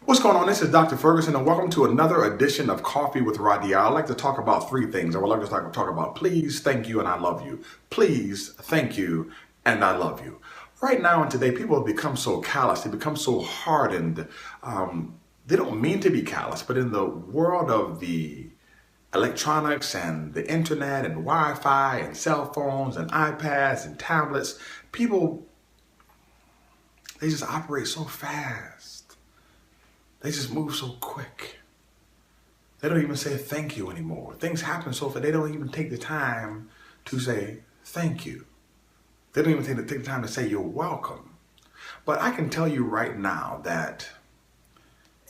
What's going on? This is Dr. Ferguson, and welcome to another edition of Coffee with Rhadi. I'd like to talk about three things. I would like to talk about please, thank you, and I love you. Please, thank you, and I love you. Right now and today, people have become so callous. They become so hardened. They don't mean to be callous, but in the world of the electronics and the internet and Wi-Fi and cell phones and iPads and tablets, people, they just operate so fast. They just move so quick. They don't even say thank you anymore. Things happen so fast, they don't even take the time to say thank you. They don't even take the time to say you're welcome. But I can tell you right now that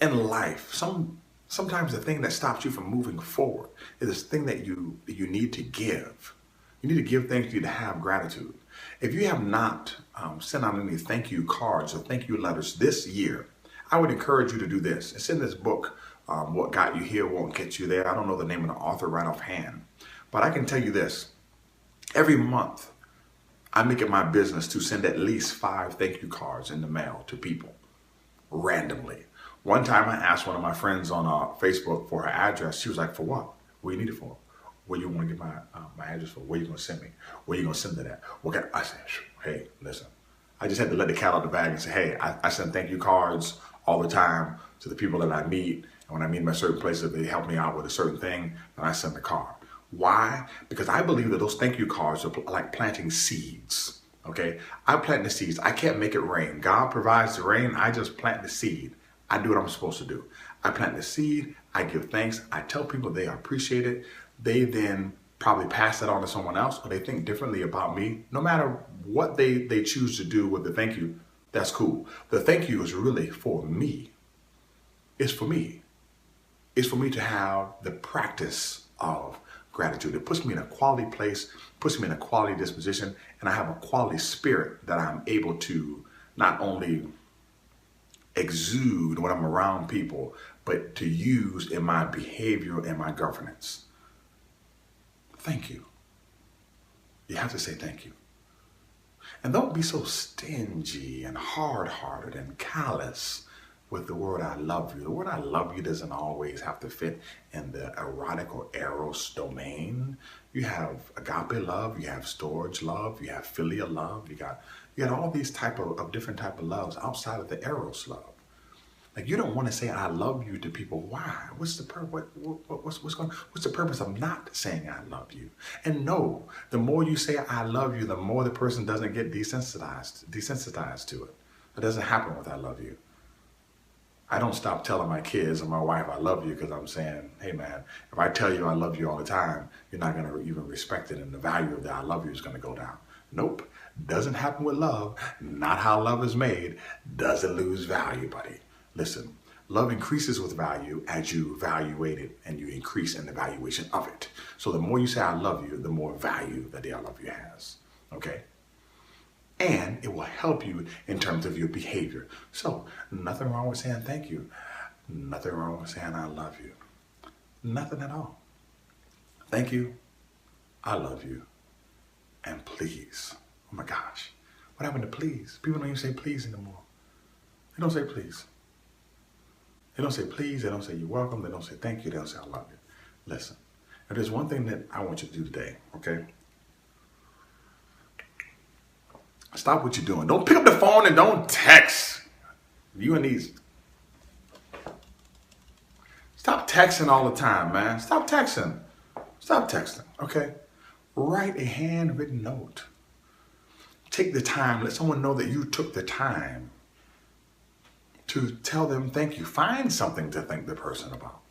in life, sometimes the thing that stops you from moving forward is this thing that you need to give. You need to give things, you need to have gratitude. If you have not sent out any thank you cards or thank you letters this year, I would encourage you to do this. It's in this book, What Got You Here Won't Get You There. I don't know the name of the author right offhand, but I can tell you this. Every month, I make it my business to send at least 5 thank you cards in the mail to people randomly. One time I asked one of my friends on Facebook for her address. She was like, for what? What do you need it for? Where you want to get my address for? Where you going to send me? Where you going to send it at? I said, hey, listen. I just had to let the cat out of the bag and say, hey, I send thank you cards all the time to the people that I meet. And when I meet them at certain places, if they help me out with a certain thing, then I send the card. Why? Because I believe that those thank you cards are like planting seeds. Okay? I plant the seeds. I can't make it rain. God provides the rain. I just plant the seed. I do what I'm supposed to do. I plant the seed. I give thanks. I tell people they appreciate it. They then probably pass that on to someone else, or they think differently about me. No matter what they choose to do with the thank you, that's cool. The thank you is really for me. It's for me. It's for me to have the practice of gratitude. It puts me in a quality place, puts me in a quality disposition, and I have a quality spirit that I'm able to not only exude when I'm around people, but to use in my behavior and my governance. Thank you. You have to say thank you. And don't be so stingy and hard-hearted and callous with the word I love you. The word I love you doesn't always have to fit in the erotic or eros domain. You have agape love, you have storge love, you have filial love, you got all these type of different type of loves outside of the eros love. Like, you don't want to say I love you to people. Why? What's the purpose of not saying I love you? And no, the more you say I love you, the more the person doesn't get desensitized to it. It doesn't happen with I love you. I don't stop telling my kids or my wife I love you because I'm saying, hey man, if I tell you I love you all the time, you're not going to even respect it, and the value of the I love you is going to go down. Nope. Doesn't happen with love. Not how love is made. Doesn't lose value, buddy. Listen, love increases with value as you evaluate it and you increase in the valuation of it. So the more you say I love you, the more value that the I love you has. Okay? And it will help you in terms of your behavior. So nothing wrong with saying thank you. Nothing wrong with saying I love you. Nothing at all. Thank you. I love you. And please. Oh my gosh. What happened to please? People don't even say please anymore. They don't say please. They don't say please, they don't say you're welcome, they don't say thank you, they don't say I love you. Listen, if there's one thing that I want you to do today, okay? Stop what you're doing. Don't pick up the phone and don't text. You and these. Stop texting all the time, man. Stop texting. Stop texting, okay? Write a handwritten note. Take the time, let someone know that you took the time to tell them thank you. Find something to thank the person about.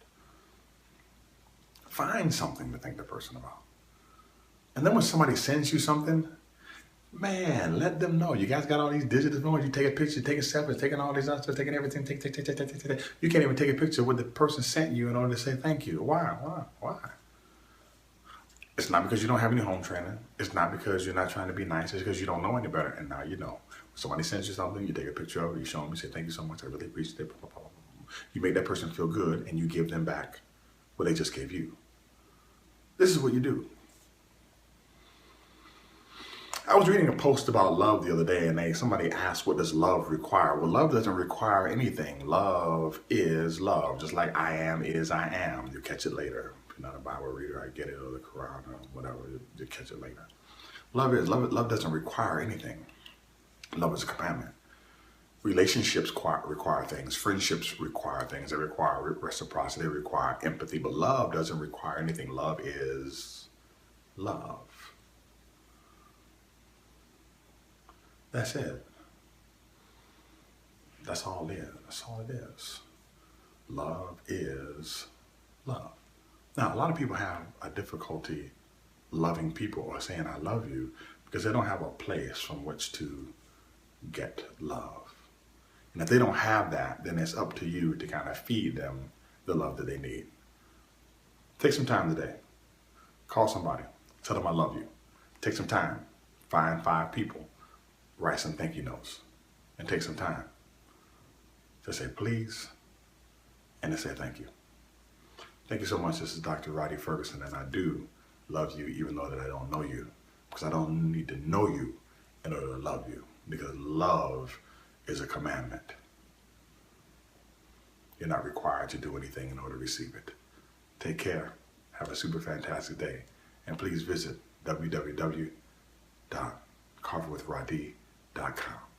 Find something to thank the person about. And then when somebody sends you something, man, let them know. You guys got all these digital phones. You take a picture, take a selfie, taking all these other stuff, taking everything, take. You can't even take a picture of what the person sent you in order to say thank you. Why? It's not because you don't have any home training. It's not because you're not trying to be nice. It's because you don't know any better. And now you know. Somebody sends you something, you take a picture of it, you show them, you say, thank you so much, I really appreciate it. You make that person feel good, and you give them back what they just gave you. This is what you do. I was reading a post about love the other day, and somebody asked, what does love require? Well, love doesn't require anything. Love is love, just like I am is I am. You catch it later. If you're not a Bible reader, I get it, or the Quran, or whatever, you catch it later. Love doesn't require anything. Love is a commandment. Relationships require things. Friendships require things. They require reciprocity. They require empathy. But love doesn't require anything. Love is love. That's it. That's all it is. That's all it is. Love is love. Now, a lot of people have a difficulty loving people or saying I love you because they don't have a place from which to get love. And if they don't have that, then it's up to you to kind of feed them the love that they need. Take some time today. Call somebody. Tell them I love you. Take some time. Find 5 people. Write some thank you notes. And take some time to say please and to say thank you. Thank you so much. This is Dr. Rhadi Ferguson, and I do love you even though that I don't know you, because I don't need to know you in order to love you, because love is a commandment. You're not required to do anything in order to receive it. Take care. Have a super fantastic day. And please visit www.coffeewithradi.com.